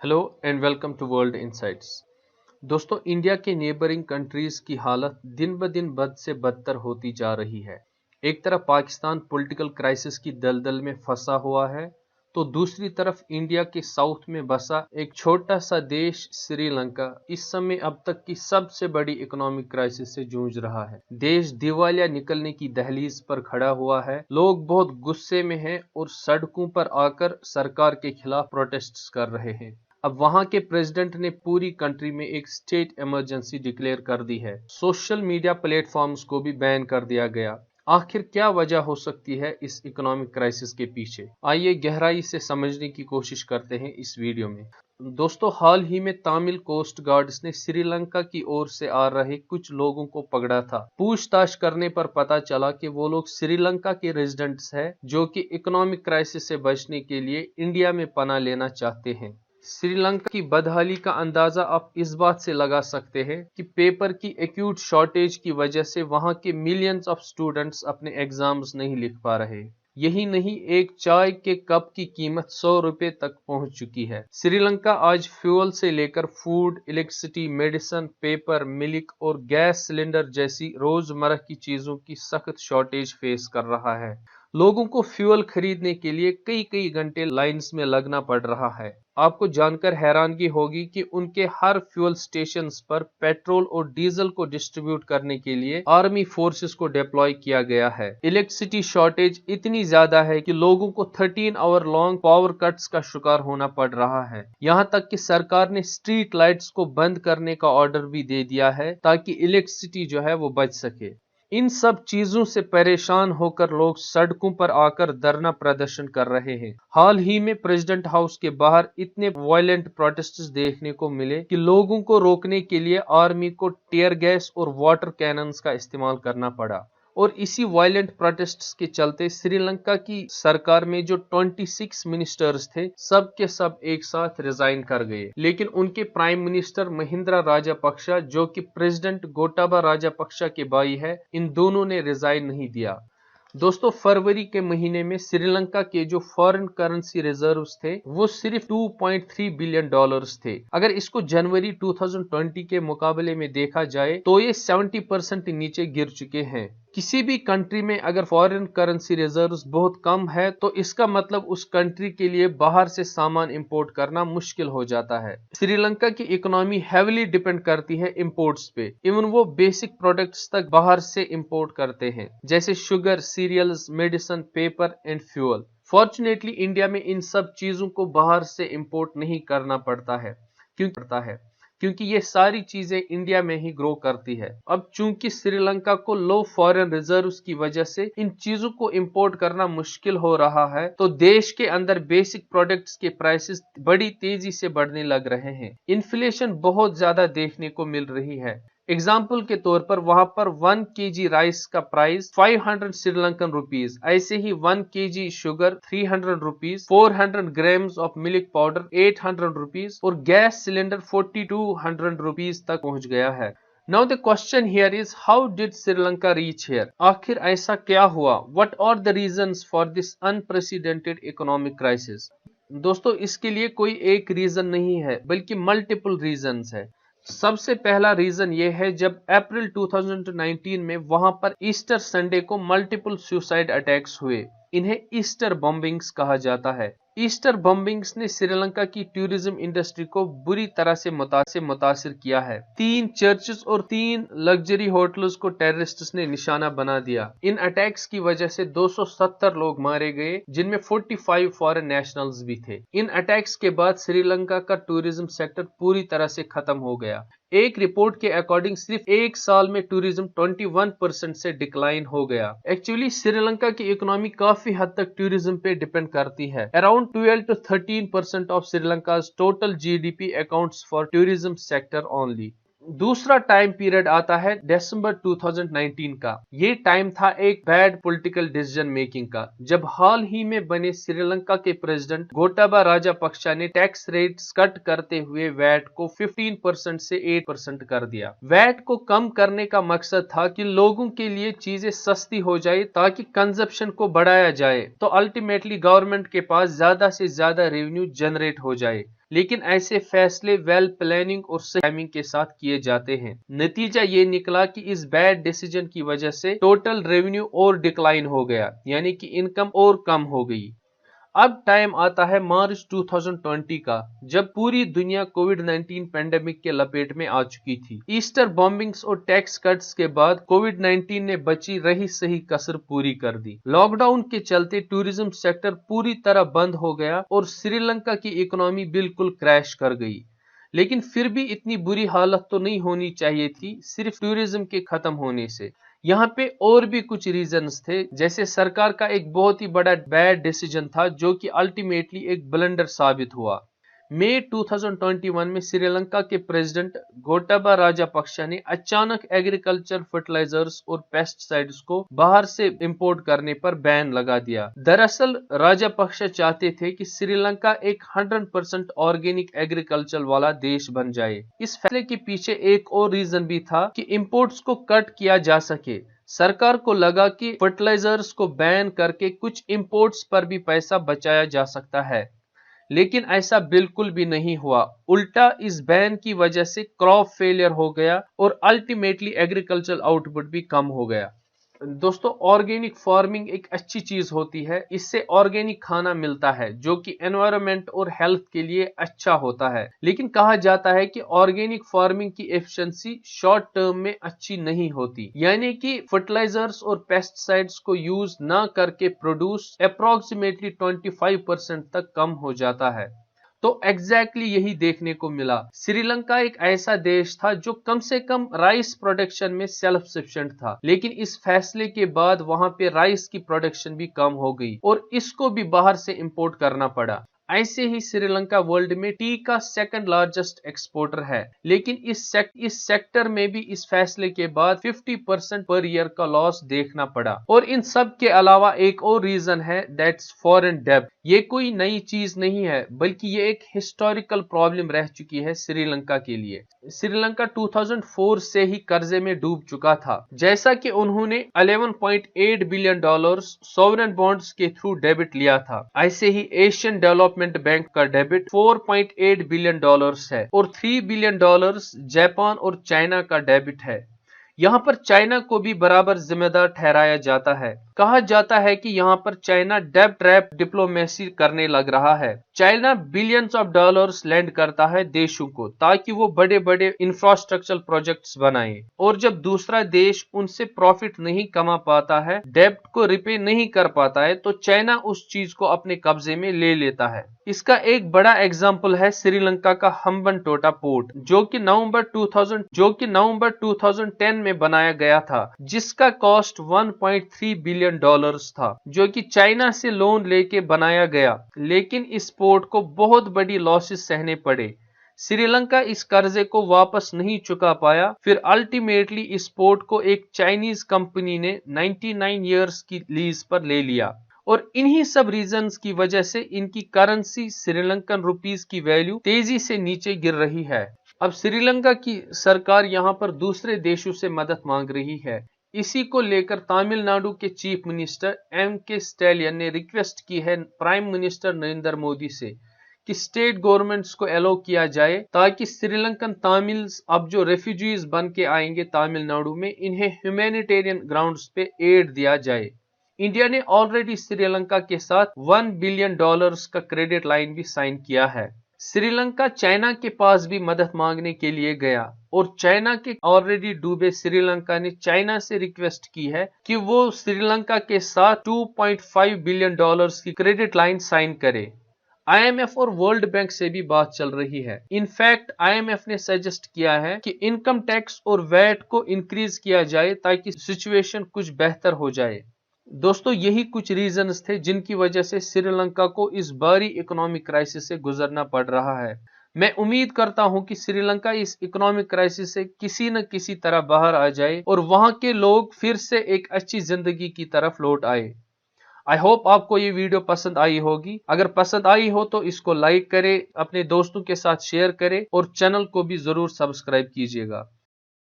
Hello and welcome to World Insights. दोस्तों, India के neighbouring countries की हालत दिन ब दिन बद से बदतर होती जा रही है। एक तरफ पाकिस्तान पॉलिटिकल क्राइसिस की दलदल में फंसा हुआ है, तो दूसरी तरफ इंडिया के साउथ में बसा एक छोटा सा देश श्रीलंका इस समय अब तक की सबसे बड़ी इकोनॉमिक क्राइसिस से जूझ रहा है। देश दिवालिया निकलने की दहलीज पर खड़ा हुआ है। लोग बहुत गुस्से में हैं और सड़कों पर आकर सरकार के खिलाफ प्रोटेस्ट कर रहे हैं। अब वहां के प्रेसिडेंट ने पूरी कंट्री में एक स्टेट इमरजेंसी डिक्लेयर कर दी है। सोशल मीडिया प्लेटफॉर्म्स को भी बैन कर दिया गया। आखिर क्या वजह हो सकती है इस इकोनॉमिक क्राइसिस के पीछे? आइए गहराई से समझने की कोशिश करते हैं इस वीडियो में। दोस्तों, हाल ही में तमिल कोस्ट गार्ड्स ने श्रीलंका की ओर से आ रहे कुछ लोगों को पकड़ा था। पूछताछ करने पर पता चला कि वो लोग श्रीलंका के रेजिडेंट्स हैं जो कि इकोनॉमिक क्राइसिस से बचने के लिए इंडिया में पनाह लेना चाहते हैं। श्रीलंका की बदहाली का अंदाजा आप इस बात से लगा सकते हैं कि पेपर की एक्यूट शॉर्टेज की वजह से वहां के मिलियंस ऑफ स्टूडेंट्स अपने एग्जाम्स नहीं लिख पा रहे। यही नहीं, एक चाय के कप की कीमत 100 रुपए तक पहुंच चुकी है। श्रीलंका आज फ्यूल से लेकर food, electricity, medicine, paper, milk और गैस सिलेंडर जैसी रोजमर्रा की चीजों की सख्त शॉर्टेज फेस कर रहा है। लोगों को फ्यूल खरीदने के लिए कई कई घंटे लाइंस में लगना पड़ रहा है। आपको जानकर हैरानगी होगी कि उनके हर फ्यूल स्टेशंस पर पेट्रोल और डीजल को डिस्ट्रीब्यूट करने के लिए आर्मी फोर्सेस को डिप्लॉय किया गया है। इलेक्ट्रिसिटी शॉर्टेज इतनी ज्यादा है कि लोगों को 13 आवर लॉन्ग पावर कट्स का शिकार होना पड़ रहा है। यहाँ तक कि सरकार ने स्ट्रीट लाइट्स को बंद करने का ऑर्डर भी दे दिया है ताकि इलेक्ट्रिसिटी जो है वो बच सके। इन सब चीजों से परेशान होकर लोग सड़कों पर आकर धरना प्रदर्शन कर रहे हैं। हाल ही में प्रेसिडेंट हाउस के बाहर इतने वायलेंट प्रोटेस्ट्स देखने को मिले कि लोगों को रोकने के लिए आर्मी को टीयर गैस और वाटर कैनन्स का इस्तेमाल करना पड़ा। और इसी वायलेंट प्रोटेस्ट्स के चलते श्रीलंका की सरकार में जो 26 मिनिस्टर्स थे, सब के सब एक साथ रिजाइन कर गए। लेकिन उनके प्राइम मिनिस्टर महिंद्रा राजापक्सा, जो कि प्रेसिडेंट गोटाबा राजापक्सा के भाई है, इन दोनों ने रिजाइन नहीं दिया। दोस्तों, फरवरी के महीने में श्रीलंका के जो फॉरेन करेंसी रिजर्व्स थे वो सिर्फ 2.3 बिलियन डॉलर्स थे। अगर इसको जनवरी 2020 के मुकाबले में देखा जाए तो ये 70% नीचे गिर चुके हैं। किसी भी कंट्री में अगर फॉरेन करेंसी रिजर्व्स बहुत कम है तो इसका मतलब उस कंट्री के लिए बाहर से सामान इंपोर्ट करना मुश्किल हो जाता है। श्रीलंका की इकोनॉमी हेविली डिपेंड करती है इंपोर्ट्स पे। इवन वो बेसिक प्रोडक्ट्स तक बाहर से इंपोर्ट करते हैं, जैसे sugar, cereals, medicine, paper and fuel. Fortunately India में इन सब चीजों को बाहर से इंपोर्ट नहीं करना पड़ता है क्योंकि ये सारी चीजें इंडिया में ही ग्रो करती है। अब चूंकि श्रीलंका को लो फॉरेन रिजर्व्स की वजह से इन चीजों को इंपोर्ट करना मुश्किल हो रहा है, तो देश के अंदर बेसिक प्रोडक्ट्स के प्राइसेस बड़ी तेजी से बढ़ने लग रहे हैं। इन्फ्लेशन बहुत ज्यादा देखने को मिल रही है। एग्जाम्पल के तौर पर वहां पर 1 kg राइस का प्राइस 500 श्रीलंकन रुपीज, ऐसे ही 1 kg sugar 300 rupees, 400 grams of milk powder 800 rupees और गैस सिलेंडर 4200 रुपीज तक पहुंच गया है। Now the question here is, how did Sri Lanka reach here? आखिर ऐसा क्या हुआ? What are the reasons for this unprecedented economic crisis? दोस्तों, इसके लिए कोई एक रीजन नहीं है बल्कि मल्टीपल रीजंस है। सबसे पहला रीजन ये है, जब अप्रैल 2019 में वहां पर ईस्टर संडे को मल्टीपल सुसाइड अटैक्स हुए। इन्हें ईस्टर बॉम्बिंग्स कहा जाता है। ईस्टर बॉम्बिंग्स ने श्रीलंका की टूरिज्म इंडस्ट्री को बुरी तरह से मुतासिर किया है। 3 चर्चेस और 3 लग्जरी होटल्स को टेररिस्ट्स ने निशाना बना दिया। इन अटैक्स की वजह से 270 लोग मारे गए, जिनमें 45 फॉरेन नेशनल्स भी थे। इन अटैक्स के बाद श्रीलंका का टूरिज्म सेक्टर पूरी तरह से खत्म हो गया। एक रिपोर्ट के अकॉर्डिंग सिर्फ एक साल में टूरिज्म 21% से डिक्लाइन हो गया। एक्चुअली श्रीलंका की इकोनॉमी काफी हद तक टूरिज्म पे डिपेंड करती है। अराउंड 12 to 13% ऑफ श्रीलंका's total GDP accounts for tourism sector only. दूसरा टाइम पीरियड आता है दिसंबर 2019 का। ये टाइम था एक बैड पॉलिटिकल डिसीजन मेकिंग का, जब हाल ही में बने श्रीलंका के प्रेसिडेंट गोटाबा राजापक्सा ने टैक्स रेट्स कट करते हुए वैट को 15% से 8% कर दिया। वैट को कम करने का मकसद था कि लोगों के लिए चीजें सस्ती हो जाए ताकि कंजप्शन को बढ़ाया जाए, तो अल्टीमेटली गवर्नमेंट के पास ज्यादा से ज्यादा रेवेन्यू जनरेट हो जाए। लेकिन ऐसे फैसले वेल प्लानिंग और सही टाइमिंग के साथ किए जाते हैं। नतीजा ये निकला कि इस बैड डिसीजन की वजह से टोटल रेवेन्यू और डिक्लाइन हो गया, यानी कि इनकम और कम हो गई। अब टाइम आता है मार्च 2020 का, जब पूरी दुनिया कोविड-19 पेंडेमिक के लपेट में आ चुकी थी। ईस्टर बॉम्बिंग्स और टैक्स कट्स के बाद कोविड-19 ने बची रही सही कसर पूरी कर दी। लॉकडाउन के चलते टूरिज्म सेक्टर पूरी तरह बंद हो गया और श्रीलंका की इकोनॉमी बिल्कुल क्रैश कर गई। लेकिन फिर भी इतनी बुरी हालत तो नहीं होनी चाहिए थी सिर्फ टूरिज्म के खत्म होने से। यहाँ पे और भी कुछ रीजंस थे, जैसे सरकार का एक बहुत ही बड़ा बैड डिसीजन था जो कि अल्टीमेटली एक ब्लंडर साबित हुआ। मई 2021 में श्रीलंका के प्रेसिडेंट गोटाबा राजापक्षा ने अचानक एग्रीकल्चर फर्टिलाइजर्स और पेस्टिसाइड्स को बाहर से इंपोर्ट करने पर बैन लगा दिया। दरअसल राजापक्षा चाहते थे कि श्रीलंका एक 100% ऑर्गेनिक एग्रीकल्चर वाला देश बन जाए। इस फैसले के पीछे एक और रीजन भी था कि इंपोर्ट्स को कट किया जा सके। सरकार को लगा कि फर्टिलाइजर्स को बैन करके कुछ इंपोर्ट्स पर भी पैसा बचाया जा सकता है, लेकिन ऐसा बिल्कुल भी नहीं हुआ। उल्टा इस बैन की वजह से क्रॉप फेलियर हो गया और अल्टीमेटली एग्रीकल्चर आउटपुट भी कम हो गया। दोस्तों, ऑर्गेनिक फार्मिंग एक अच्छी चीज होती है। इससे ऑर्गेनिक खाना मिलता है जो कि एनवायरनमेंट और हेल्थ के लिए अच्छा होता है। लेकिन कहा जाता है कि ऑर्गेनिक फार्मिंग की एफिशिएंसी शॉर्ट टर्म में अच्छी नहीं होती, यानी कि फर्टिलाइजर्स और पेस्टिसाइड्स को यूज ना करके प्रोड्यूस अप्रोक्सीमेटली 25% तक कम हो जाता है। तो एग्जैक्टली यही देखने को मिला। श्रीलंका एक ऐसा देश था जो कम से कम राइस प्रोडक्शन में सेल्फ सफिशिएंट था, लेकिन इस फैसले के बाद वहां पे राइस की प्रोडक्शन भी कम हो गई और इसको भी बाहर से इंपोर्ट करना पड़ा। ऐसे ही श्रीलंका वर्ल्ड में टी का सेकंड लार्जेस्ट एक्सपोर्टर है, लेकिन इस सेक्टर में भी इस फैसले के बाद 50% पर ईयर का लॉस देखना पड़ा। और इन सब के अलावा एक और रीजन है, दैट्स फॉरेन डेब्ट। ये कोई नई चीज नहीं है, बल्कि ये एक हिस्टोरिकल प्रॉब्लम रह चुकी है श्रीलंका के लिए। श्रीलंका 2004 से ही कर्जे में डूब चुका था, जैसा कि उन्होंने $11.8 बिलियन सॉवरेन बॉन्ड्स के थ्रू डेबिट लिया था। ऐसे ही एशियन डेवलपमेंट बैंक का डेबिट $4.8 बिलियन है और $3 बिलियन जापान और चाइना का डेबिट है। यहाँ पर चाइना को भी बराबर जिम्मेदार ठहराया जाता है। कहा जाता है कि यहाँ पर चाइना डेब्ट ट्रैप डिप्लोमेसी करने लग रहा है। China billions of dollars land करता है देशों को ताकि वो बड़े बड़े इंफ्रास्ट्रक्चर प्रोजेक्ट्स बनाए, और जब दूसरा देश उनसे प्रॉफिट नहीं कमा पाता है, डेब्ट को रिपे नहीं कर पाता है, तो चाइना उस चीज को अपने कब्जे में ले लेता है। इसका एक बड़ा एग्जाम्पल है श्रीलंका का हम्बनटोटा पोर्ट, जो कि नवंबर 2010 में बनाया गया था, जिसका कॉस्ट $1.3 बिलियन था, जो कि चाइना से लोन लेके बनाया गया। लेकिन इस पोर्ट को बहुत बड़ी लॉसेस सहने पड़े। श्रीलंका इस कर्जे को वापस नहीं चुका पाया। फिर अल्टीमेटली इस पोर्ट को एक चाइनीज कंपनी ने 99 ईयर्स की लीज पर ले लिया, और इन्हीं सब रीजंस की वजह से इनकी करेंसी श्रीलंकन रुपीस की वैल्यू तेजी से नीचे गिर रही है। अब श्रीलंका की सरकार यहाँ पर दूसरे देशों से मदद मांग रही है। इसी को लेकर तमिलनाडु के चीफ मिनिस्टर M.K. स्टैलियन ने रिक्वेस्ट की है प्राइम मिनिस्टर नरेंद्र मोदी से कि स्टेट गवर्नमेंट्स को अलाउ किया जाए, ताकि श्रीलंकन तमिल्स अब जो रेफ्यूजीज बन के आएंगे तमिलनाडु में, इन्हें ह्यूमैनिटेरियन ग्राउंड्स पे एड दिया जाए। इंडिया ने ऑलरेडी श्रीलंका के साथ $1 बिलियन का क्रेडिट लाइन भी साइन किया है। श्रीलंका चाइना के पास भी मदद मांगने के लिए गया, और चाइना के ऑलरेडी डूबे श्रीलंका ने चाइना से रिक्वेस्ट की है कि वो श्रीलंका के साथ $2.5 बिलियन की क्रेडिट लाइन साइन करे। IMF और वर्ल्ड बैंक से भी बात चल रही है। इनफैक्ट IMF ने सजेस्ट किया है कि इनकम टैक्स और वैट को इंक्रीज किया जाए ताकि सिचुएशन कुछ बेहतर हो जाए। दोस्तों, यही कुछ रीजंस थे जिनकी वजह से श्रीलंका को इस भारी इकोनॉमिक क्राइसिस से गुजरना पड़ रहा है। मैं उम्मीद करता हूं कि श्रीलंका इस इकोनॉमिक क्राइसिस से किसी न किसी तरह बाहर आ जाए और वहां के लोग फिर से एक अच्छी जिंदगी की तरफ लौट आए। आई होप आपको ये वीडियो पसंद आई होगी। अगर पसंद आई हो तो इसको लाइक करें, अपने दोस्तों के साथ शेयर करें और चैनल को भी जरूर सब्सक्राइब कीजिएगा।